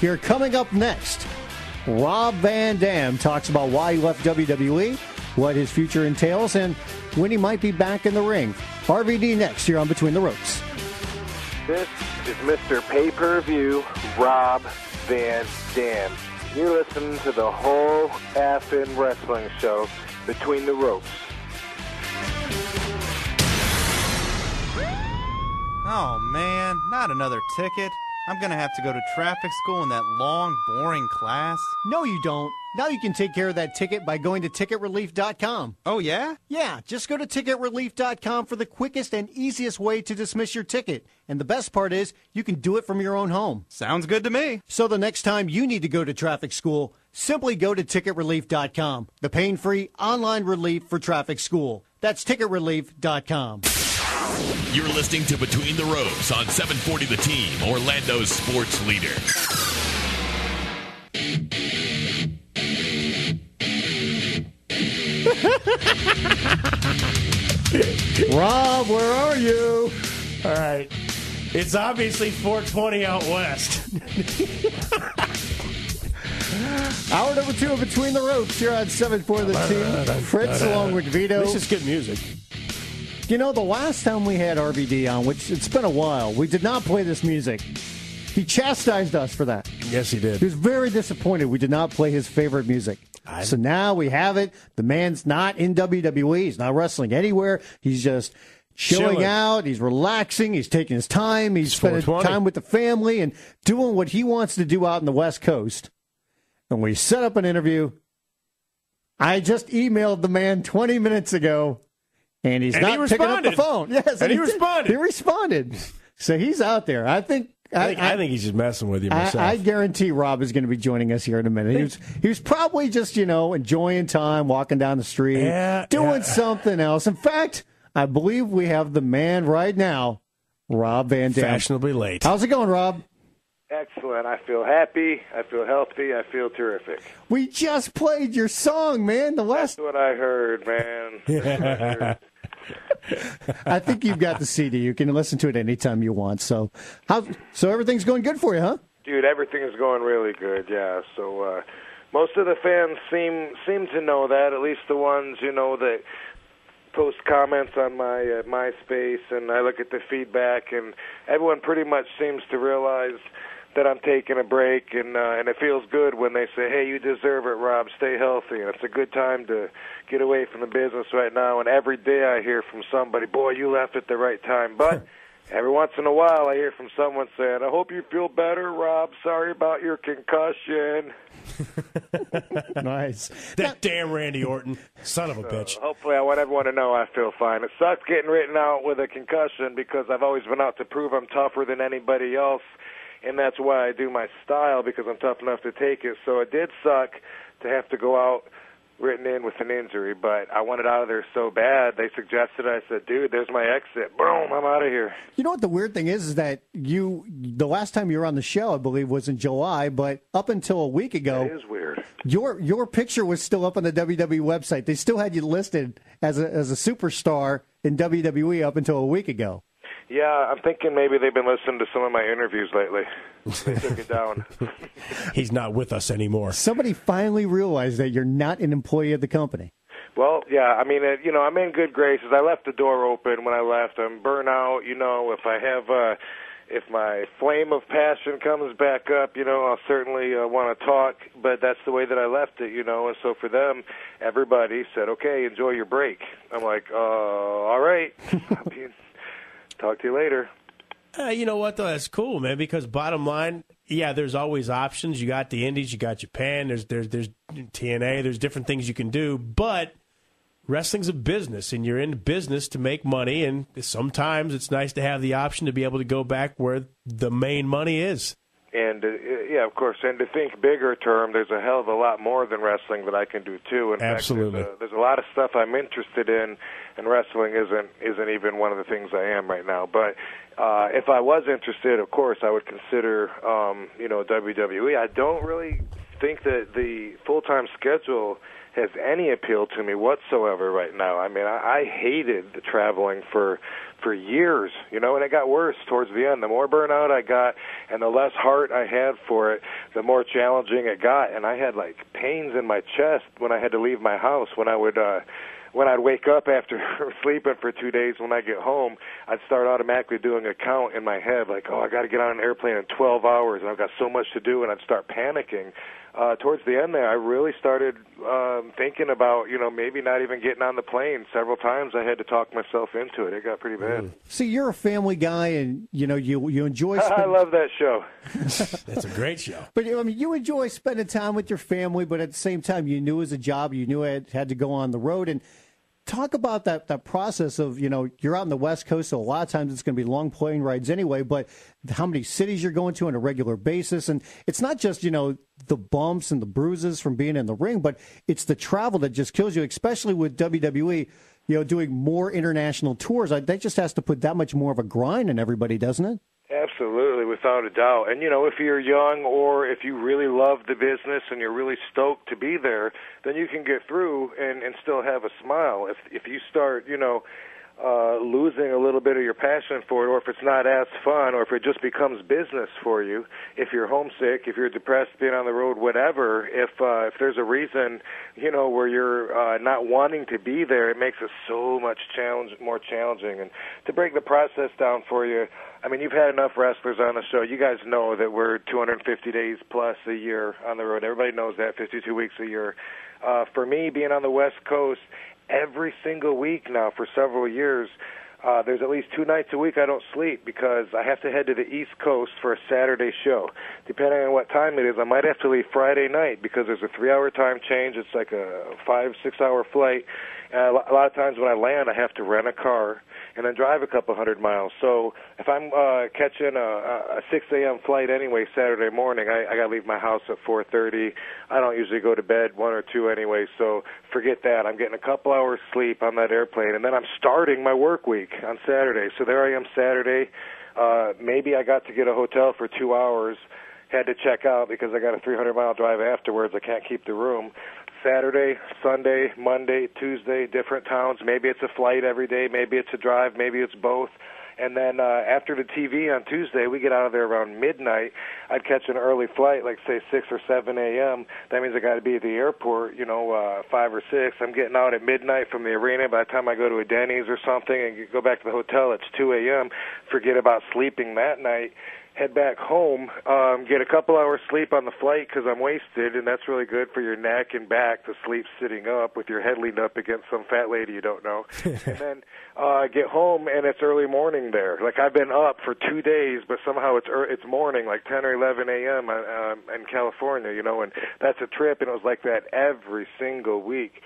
Here, coming up next, Rob Van Dam talks about why he left WWE, what his future entails, and when he might be back in the ring. RVD next here on Between the Ropes. This is Mr. Pay-Per-View, Rob Van Dam. You're listening to the whole Aspen Wrestling Show, Between the Ropes. Oh, man, not another ticket. I'm going to have to go to traffic school in that long, boring class. No, you don't. Now you can take care of that ticket by going to TicketRelief.com. Oh, yeah? Yeah, just go to TicketRelief.com for the quickest and easiest way to dismiss your ticket. And the best part is, you can do it from your own home. Sounds good to me. So the next time you need to go to traffic school, simply go to TicketRelief.com, the pain-free online relief for traffic school. That's TicketRelief.com. You're listening to Between the Ropes on 740 The Team, Orlando's sports leader. Rob, where are you? All right. It's obviously 420 out west. Hour number 2 of Between the Ropes here on 740 The Team. Fritz along with Vito. This is good music. You know, the last time we had RVD on, which it's been a while, we did not play this music. He chastised us for that. Yes, he did. He was very disappointed we did not play his favorite music. So now we have it. The man's not in WWE. He's not wrestling anywhere. He's just chilling out. He's relaxing. He's taking his time. He's spending time with the family and doing what he wants to do out in the West Coast. And we set up an interview. I just emailed the man 20 minutes ago. And he's not picking up the phone. Yes, and he responded. He responded. So he's out there. I think he's just messing with you myself. I guarantee Rob is going to be joining us here in a minute. He was probably just, enjoying time, walking down the street, doing something else. In fact, I believe we have the man right now, Rob Van Dam. Fashionably late. How's it going, Rob? Excellent. I feel happy. I feel healthy. I feel terrific. We just played your song, man. That's what I heard, man. I think you've got the CD. You can listen to it anytime you want. So everything's going good for you, huh? Dude, everything's going really good, yeah. So most of the fans seem to know that, at least the ones, that post comments on my MySpace, and I look at the feedback, and everyone pretty much seems to realize that I'm taking a break, and it feels good when they say, hey, you deserve it, Rob, stay healthy. And it's a good time to get away from the business right now, and every day I hear from somebody, boy, you left at the right time. But every once in a while I hear from someone saying, I hope you feel better, Rob, sorry about your concussion. Nice. That damn Randy Orton, son of a bitch. Hopefully I want everyone to know I feel fine. It sucks getting written out with a concussion because I've always been out to prove I'm tougher than anybody else. And that's why I do my style, because I'm tough enough to take it. So it did suck to have to go out written in with an injury, but I wanted out of there so bad. They suggested, I said, dude, there's my exit. Boom, I'm out of here. You know what the weird thing is that the last time you were on the show, I believe, was in July, but up until a week ago. That is weird. Your picture was still up on the WWE website. They still had you listed as a superstar in WWE up until a week ago. Yeah, I'm thinking maybe they've been listening to some of my interviews lately. They took it down. He's not with us anymore. Somebody finally realized that you're not an employee of the company. Well, yeah, I mean, I'm in good graces. I left the door open when I left. I'm burnt out. If my flame of passion comes back up, I'll certainly want to talk, but that's the way that I left it, and so for them, everybody said, okay, enjoy your break. I'm like, all right. Talk to you later. You know what, though? That's cool, man, because bottom line, yeah, there's always options. You got the Indies, you got Japan, there's TNA, there's different things you can do, but wrestling's a business, and you're in business to make money, and sometimes it's nice to have the option to be able to go back where the main money is. And, yeah, of course, and to think bigger term, there's a hell of a lot more than wrestling that I can do, too. In Absolutely. fact, there's a lot of stuff I'm interested in, and wrestling isn't even one of the things I am right now. But if I was interested, of course, I would consider, WWE. I don't really think that the full-time schedule has any appeal to me whatsoever right now. I mean, I hated the traveling for years, you know, and it got worse towards the end. The more burnout I got and the less heart I had for it, the more challenging it got. And I had like pains in my chest when I had to leave my house. When I'd wake up after sleeping for 2 days, when I get home, I'd start automatically doing a count in my head, like, oh, I got to get on an airplane in 12 hours, and I've got so much to do, and I'd start panicking. Towards the end there, I really started thinking about, you know, maybe not even getting on the plane. Several times I had to talk myself into it. It got pretty bad. See, you're a family guy, and, you know, you enjoy I love that show. That's a great show. But, I mean, you enjoy spending time with your family, but at the same time, you knew it was a job. You knew it had to go on the road. And talk about that process of, you know, you're out on the West Coast, so a lot of times it's going to be long plane rides anyway, but how many cities you're going to on a regular basis. And it's not just, you know, the bumps and the bruises from being in the ring, but it's the travel that just kills you, especially with WWE, you know, doing more international tours. That just has to put that much more of a grind in everybody, doesn't it? Absolutely, without a doubt. And, you know, if you're young or if you really love the business and you're really stoked to be there, then you can get through and still have a smile. If you start, you know, losing a little bit of your passion for it, or if it's not as fun, or if it just becomes business for you, if you're homesick, if you're depressed being on the road, whatever, if there's a reason, you know, where you're not wanting to be there, it makes it so much more challenging. And to break the process down for you, I mean, you've had enough wrestlers on the show. You guys know that we're 250 days plus a year on the road. Everybody knows that, 52 weeks a year. For me, being on the West Coast, every single week now for several years, there's at least 2 nights a week I don't sleep because I have to head to the East Coast for a Saturday show. Depending on what time it is, I might have to leave Friday night because there's a 3-hour time change. It's like a 5-6 hour flight. And a lot of times when I land, I have to rent a car and then drive a couple hundred miles. So if I'm catching a 6 a.m. flight anyway Saturday morning, I got to leave my house at 4:30. I don't usually go to bed 1 or 2 anyway, so forget that. I'm getting a couple hours sleep on that airplane, and then I'm starting my work week on Saturday. So there I am Saturday. Maybe I got to get a hotel for 2 hours, had to check out because I got a 300-mile drive afterwards. I can't keep the room. Saturday, Sunday, Monday, Tuesday, different towns. Maybe it's a flight every day. Maybe it's a drive. Maybe it's both. And then after the TV on Tuesday, we get out of there around midnight. I'd catch an early flight, like, say, 6 or 7 a.m. That means I got to be at the airport, you know, 5 or 6. I'm getting out at midnight from the arena. By the time I go to a Denny's or something and go back to the hotel, it's 2 a.m. Forget about sleeping that night. Head back home, get a couple hours sleep on the flight because I'm wasted, and that's really good for your neck and back to sleep sitting up with your head leaned up against some fat lady you don't know. And then get home, and it's early morning there. Like, I've been up for 2 days, but somehow it's morning, like 10 or 11 a.m. In California, you know, and that's a trip, and it was like that every single week.